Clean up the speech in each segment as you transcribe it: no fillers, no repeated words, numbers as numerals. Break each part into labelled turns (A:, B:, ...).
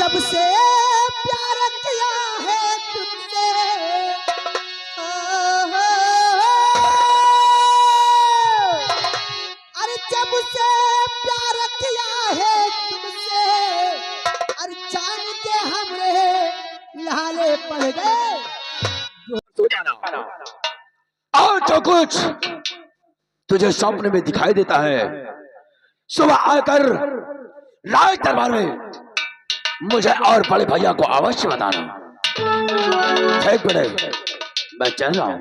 A: जब से प्यार किया है तुमसे, अरे जब से प्यार किया है तुमसे, अरे जान के हमरे लाले पड़ गए।
B: और जो कुछ तुझे स्वप्न में दिखाई देता है, सुबह आकर राज दरबार में मुझे और बड़े भैया को अवश्य बताना। ठीक बड़े, मैं चल रहा हूं।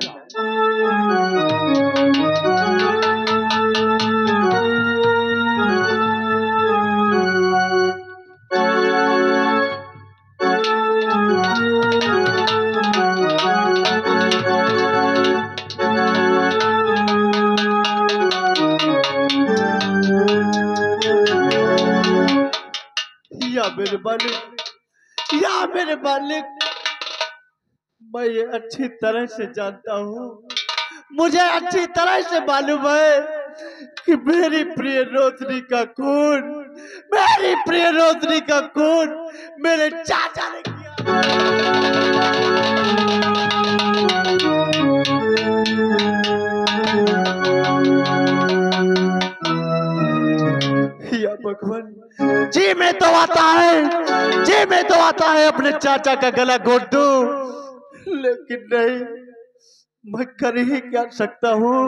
C: मेरे मालिक, मैं ये अच्छी तरह से जानता हूँ, मुझे अच्छी तरह से मालूम है कि मेरी प्रिय रोशनी का खून, मेरी प्रिय रोशनी का खून मेरे चाचा ने किया। भगवान जी में तो आता है, जी में तो आता है अपने चाचा का गला घोट दूं, लेकिन नहीं, मैं कर ही क्या सकता हूँ,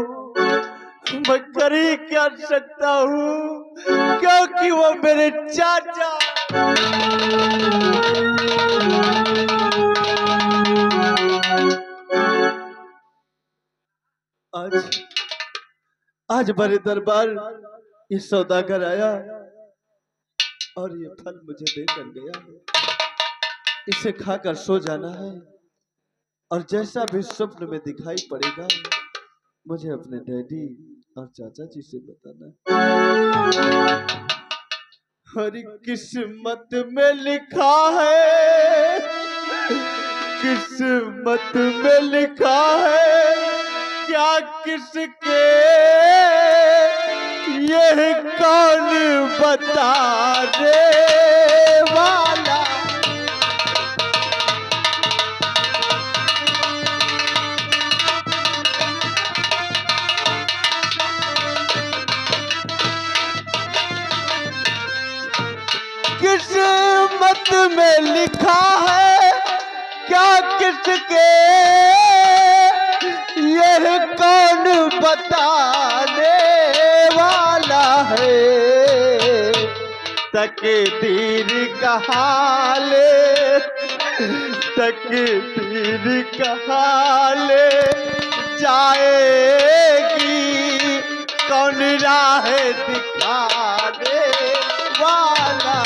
C: मैं कर ही क्या सकता हूँ, क्योंकि वो मेरे चाचा। आज बड़े दरबार ये सौदागर आया और ये फल मुझे देकर गया है। इसे खाकर सो जाना है और जैसा भी स्वप्न में दिखाई पड़ेगा मुझे अपने डैडी और चाचा जी से बताना। हरी किस्मत में लिखा है, किस्मत में लिखा है, क्या किसके यह कौन बता दे वाला। किस्मत में लिखा है, क्या किसके यह कौन बताने वाला है। तकदीर का हाल, तकदीर का हाल जाएगी कौन राह दिखाने वाला।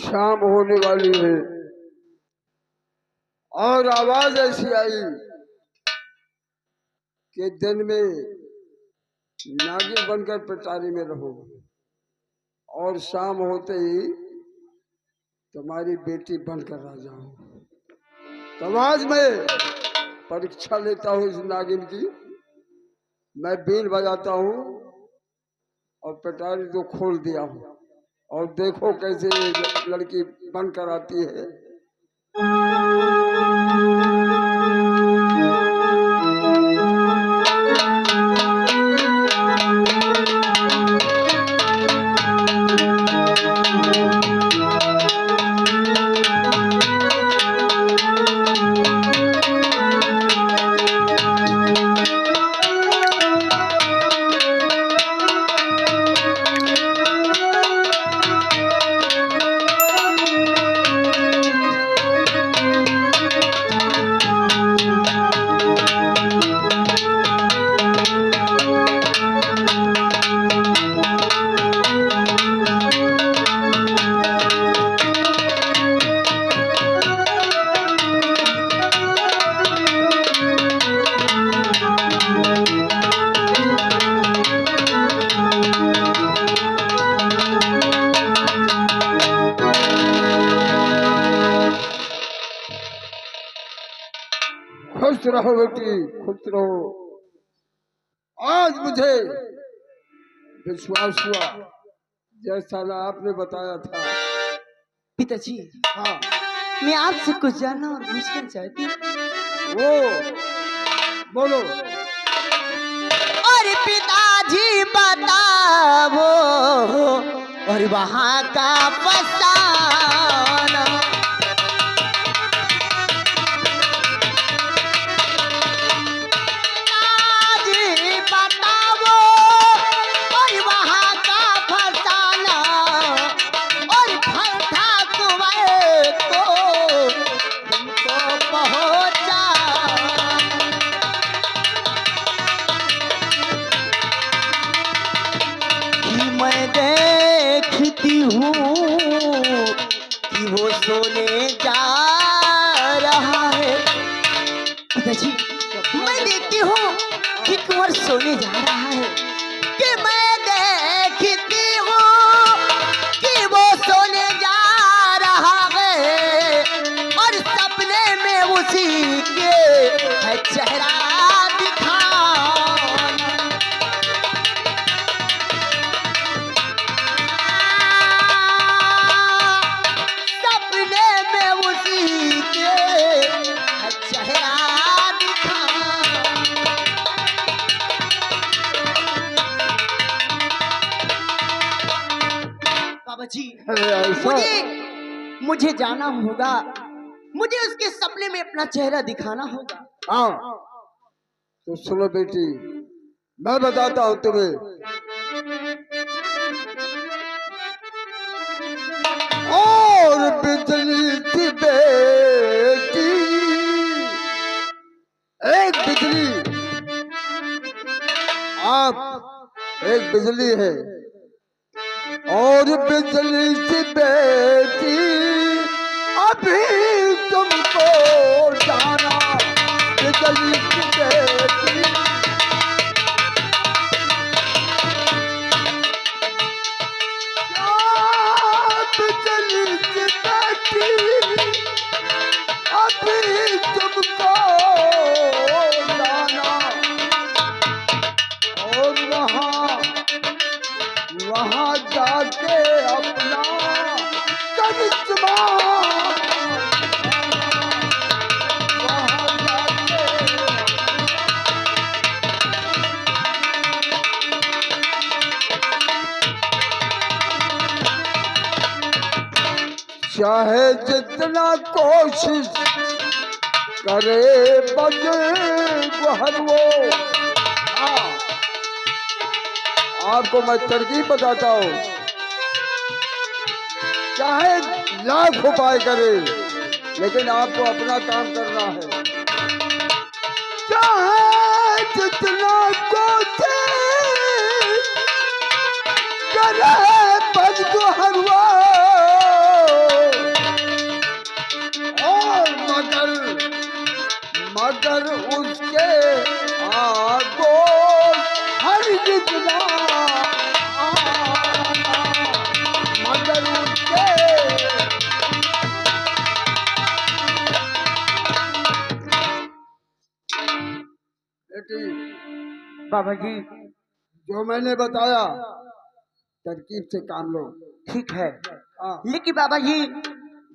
D: शाम होने वाली है और आवाज ऐसी आई कि दिन में नागिन बनकर पिटारी में रहो और शाम होते ही तुम्हारी बेटी बनकर आ जाओ। तो आज मैं परीक्षा लेता हूँ इस नागिन की, मैं बीन बजाता हूँ और पिटारी तो खोल दिया हूँ और देखो कैसे लड़की बनकर आती है। खुश रहो बेटी, खुश रहो। आज मुझे विश्वास हुआ जैसा आपने बताया था।
A: पिताजी,
D: हाँ,
A: मैं आपसे कुछ जानना और पूछना चाहती हूँ।
D: वो बोलो।
A: और पिताजी बताओ और वहाँ का फसाना। पिताजी बताओ और वहाँ का फसाना और फलता कुएं को तुमको पहुँचा। कि मैं देखती हूँ कि वो सोने जा रहा है। पिताजी, मैं देखती हूँ कि कुंवर सोने जा रहा है। कि मैं देखती हूँ कि वो सोने जा रहा है और सपने में उसी के है चेहरा दिखा। सपने में उसी के है चेहरा दिखा। बाबा जी,
D: अरे ऐसा
A: मुझे जाना होगा, मुझे उसके सपने में अपना चेहरा दिखाना होगा।
D: हाँ, तो सुनो बेटी, मैं बताता हूँ तुम्हें। और बिजली की बेटी, एक बिजली, आप एक बिजली है। और बिजली की बेटी अभी तुमको जाना, बिजली की बेटी। बिजली की बेटी अभी तुमको जाना और वहाँ जाके अपना करिश्मा वहाँ जाके चाहे जितना कोशिश करे बजे हर वो। हाँ, आपको मैं तरकीब बताता हूँ। चाहे लाख उपाय करे लेकिन आपको अपना काम करना है। चाहे जितना कोशिश करे बजे हर वो। और मगर उसके आगो हर जितना मगर उसके बेटी।
A: बाबा जी,
D: जो मैंने बताया तरकीब से काम लो।
A: ठीक है,
D: हाँ,
A: लेकिन बाबा जी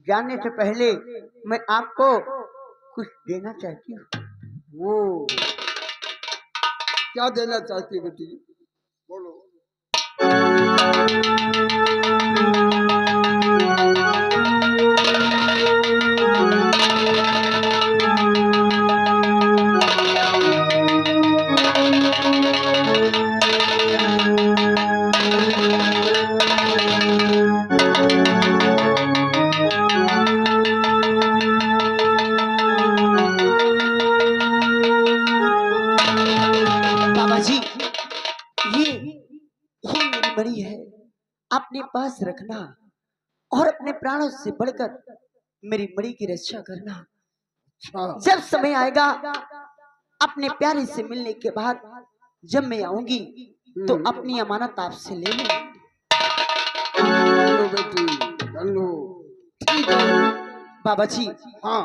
A: जानने से पहले मैं आपको कुछ देना चाहती हूँ।
D: वो क्या देना चाहती है बेटी, बोलो।
A: बाबा जी, ये मेरी मणि है, अपने पास रखना और अपने प्राणों से बढ़कर मेरी मणि की रक्षा करना।
D: अच्छा,
A: जब समय आएगा अपने प्यारे से मिलने के बाद जब मैं आऊंगी तो अपनी अमानत आपसे ले लूंगी।
D: लो बेटी, लो। ठीक है।
A: बाबा जी,
D: हाँ,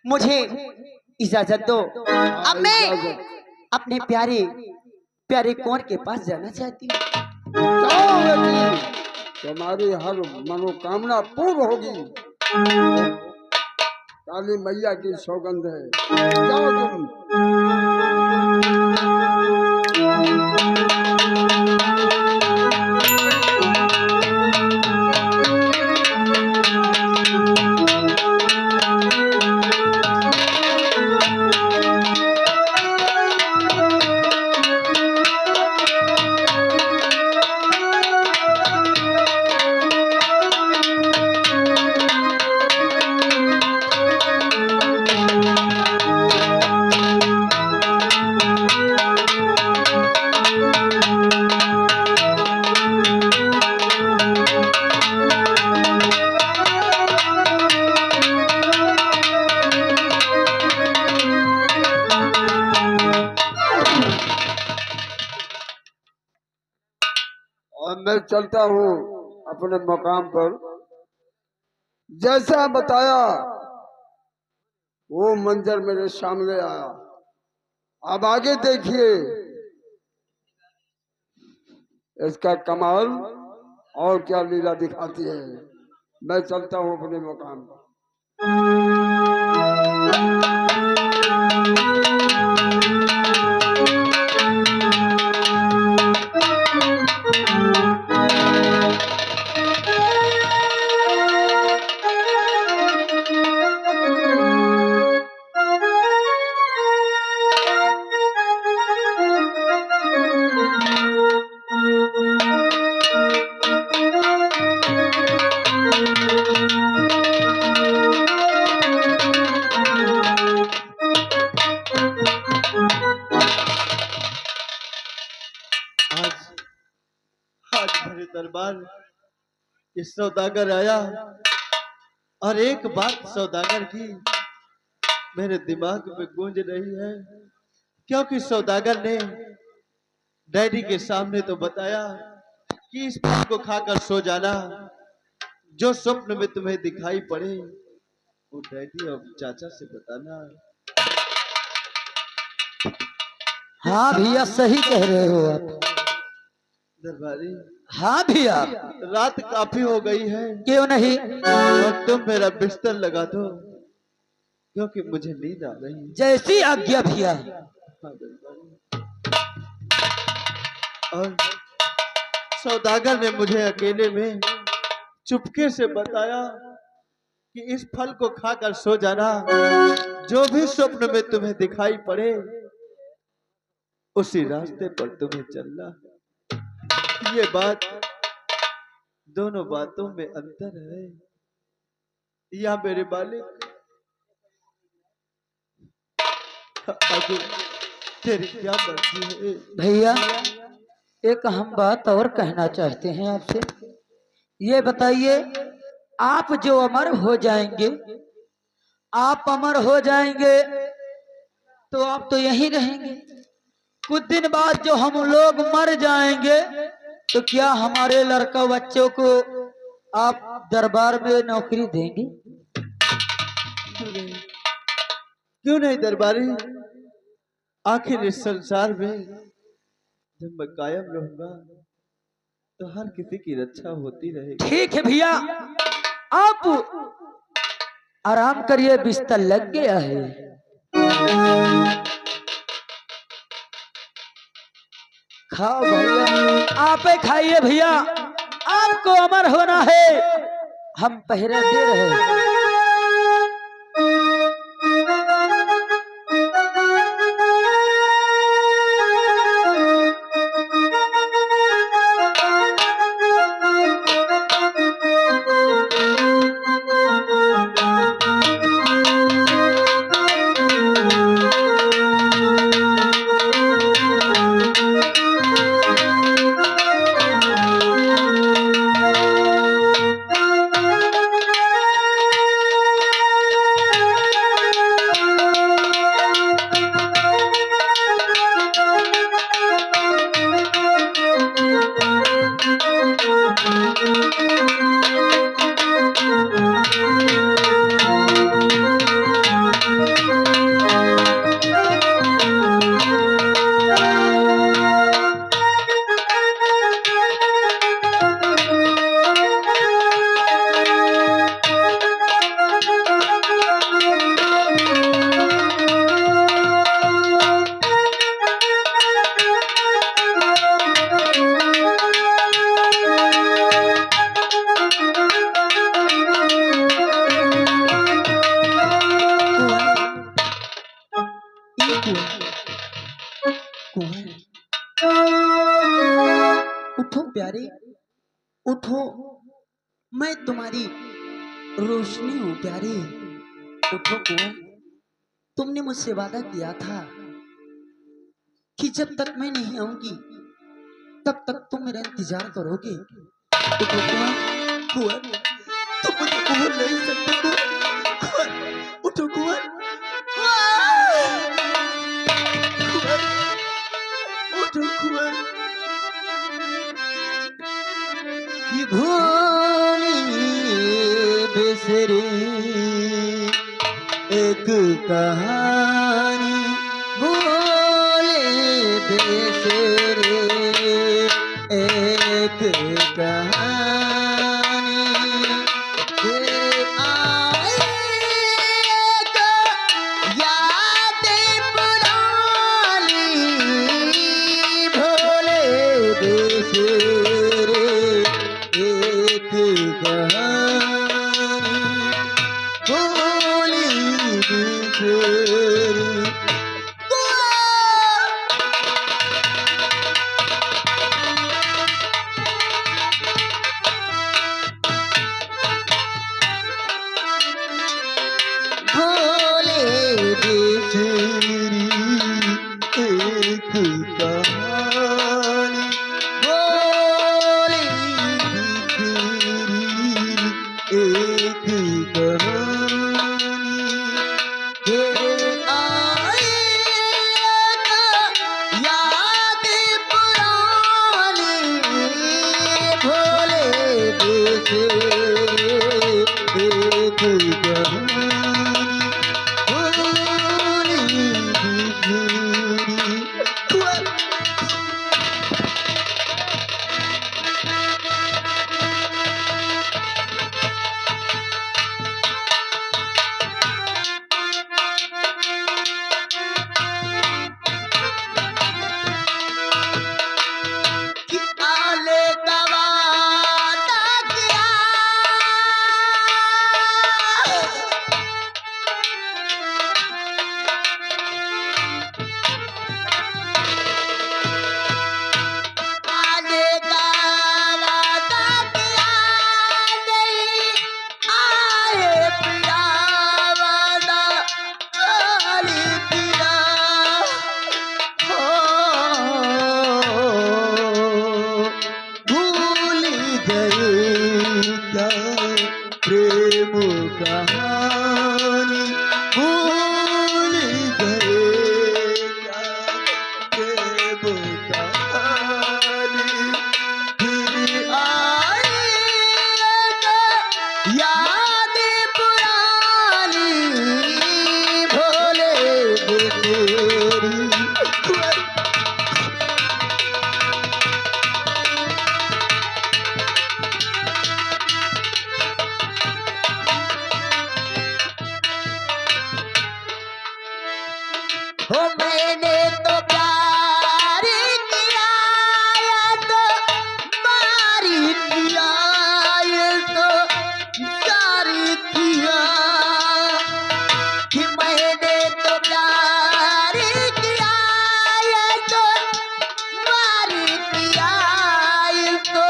A: मुझे इजाजत दो। अब मैं
D: इजाजत।
A: अपने प्यारे प्यारे कुंवर के पास जाना चाहती हूँ।
D: जाओ बेटी, तुम्हारी हर मनोकामना पूर्ण होगी। काली मैया की सौगंध है, जाओ तुम। और मैं चलता हूँ अपने मकाम पर। जैसा बताया वो मंजर मेरे सामने आया। अब आगे देखिए इसका कमाल और क्या लीला दिखाती है। मैं चलता हूँ अपने मकाम पर।
C: आज मेरे दरबार ये सौदागर आया और एक बात सौदागर की मेरे दिमाग में गूंज रही है, क्योंकि सौदागर ने डैडी के सामने तो बताया कि इस फल को खाकर सो जाना, जो स्वप्न में तुम्हें दिखाई पड़े वो डैडी और चाचा से बताना।
A: हाँ भैया, सही कह रहे हो आप।
C: दरबारी,
A: हाँ भैया,
C: रात काफी हो गई है,
A: क्यों नहीं?
C: और तुम मेरा बिस्तर लगा दो क्योंकि मुझे नींद आ रही है।
A: जैसी आज्ञा भैया।
C: हाँ दरबारी। और सौदागर ने मुझे अकेले में चुपके से बताया कि इस फल को खाकर सो जाना, जो भी स्वप्न में तुम्हें दिखाई पड़े उसी रास्ते पर तुम्हें चलना। ये बात, दोनों बातों में अंतर है। या मेरे बालिक, अभी तेरी क्या मर्जी है?
A: भैया, एक हम बात और कहना चाहते हैं आपसे। ये बताइए, आप जो अमर हो जाएंगे, आप अमर हो जाएंगे तो आप तो यहीं रहेंगे। कुछ दिन बाद जो हम लोग मर जाएंगे तो क्या हमारे लड़का बच्चों को आप दरबार में नौकरी देंगे?
C: क्यों नहीं दरबारी, आखिर इस संसार में जब मैं कायम रहूंगा तो हर किसी की रक्षा होती रहेगी।
A: ठीक है भैया, आप आराम करिए, बिस्तर लग गया है। खाओ भैया, आपे खाइए भैया, आपको अमर होना है, हम पहरा दे रहे हैं। उठो प्यारे, उठो, मैं तुम्हारी रोशनी हूँ प्यारे। उठो कुंवर, तुमने मुझसे वादा किया था कि जब तक मैं नहीं आऊंगी तब तक तुम मेरा इंतजार करोगे। उठो कुंवर, कुंवर, तुम मुझे भूल नहीं सकते कुंवर, कुंवर, उठो कुंवर, कुंवर, उठो कुंवर। ये भोली बिसरी एक कहानी, भोले बिसरे एक कहानी, ये आएगा यादें पुरानी, भोले बिसरे एक कहानी, भोली बिसरी। भोले बिसरी एक कहानी, भोले बिसरी एक कहानी, ये आएगा यादें पुरानी, भोले बिसरे एक कहानी, भोले बिसरी। कि आले दवादा किया, आले दवादा किया, नहीं आए पिया वादा काली पिया। भूल गए क्या प्रेम कहानी, भूल गए क्या प्रेम कहानी, फिर आएगा यादें पुरानी, भोले बिसरी। हो मैंने तो प्यार किया या तो मारी किया, ये तो जारी किया, कि मैंने तो प्यार किया या तो मारी किया, ये तो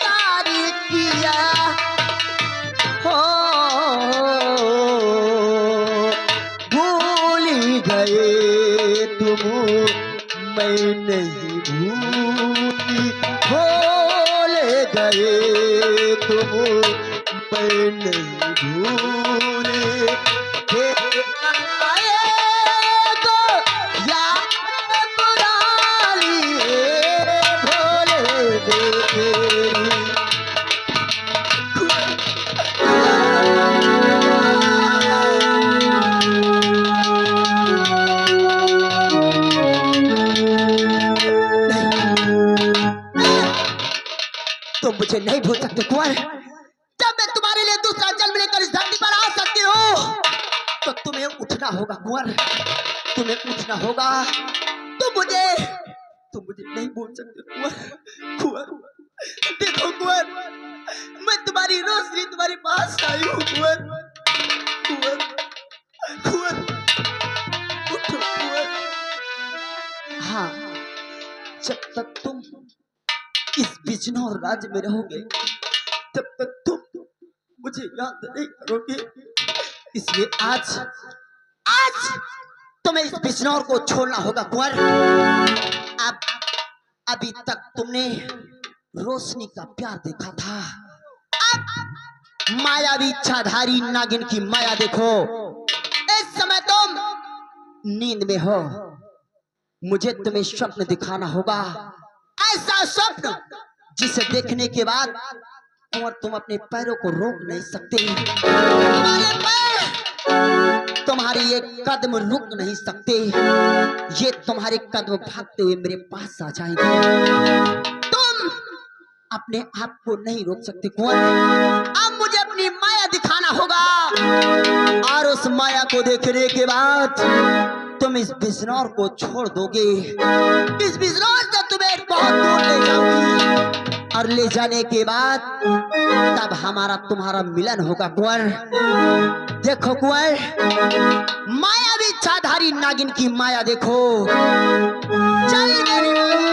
A: जारी किया। हो भूल गए तुम, मैं नहीं भूली, भूल गए तुम, मैं नहीं भूली, फिर आएगा याद पुरानी, भोले बिसरी। तुम मुझे नहीं भूल सकते कुंवर। जब मैं तुम्हारे लिए दूसरा जन्म लेकर इस धरती पर आ सकती हूँ तो तुम्हें उठना होगा कुंवर, तुम्हें उठना होगा। तुम मुझे नहीं भूल सकते कुंवर। कुंवर देखो कुंवर, मैं तुम्हारी रोशनी तुम्हारे पास आई हूँ कुंवर। कुंवर कुंवर उठो कुंवर। हाँ, जब तक तुम इस बिजनौर राज्य में रहोगे तब तक तुम मुझे याद नहीं करोगे। इसलिए आज आज तुम्हें इस बिजनौर को छोड़ना होगा कुंवर। अब अभी तक तुमने रोशनी का प्यार देखा था, अब मायावी इच्छाधारी नागिन की माया देखो। इस समय तुम नींद में हो, मुझे तुम्हें स्वप्न दिखाना होगा, ऐसा स्वप्न जिसे देखने के बाद कुंवर तुम अपने पैरों को रोक नहीं सकते। तुम्हारे पैर, तुम्हारे ये कदम रुक नहीं सकते। ये तुम्हारे कदम भागते हुए मेरे पास आ जाएंगे। तुम अपने आप को नहीं रोक सकते कुंवर। अब मुझे अपनी माया दिखाना होगा और उस माया को देखने के बाद तुम इस बिजनौर को छोड़ दोगे। इस बिजनौर से तुम्हें बहुत दूर ले जाऊंगी और ले जाने के बाद तब हमारा तुम्हारा मिलन होगा कुंवर। देखो कुंवर, मायावी इच्छाधारी नागिन की माया देखो। चल मेरी माया।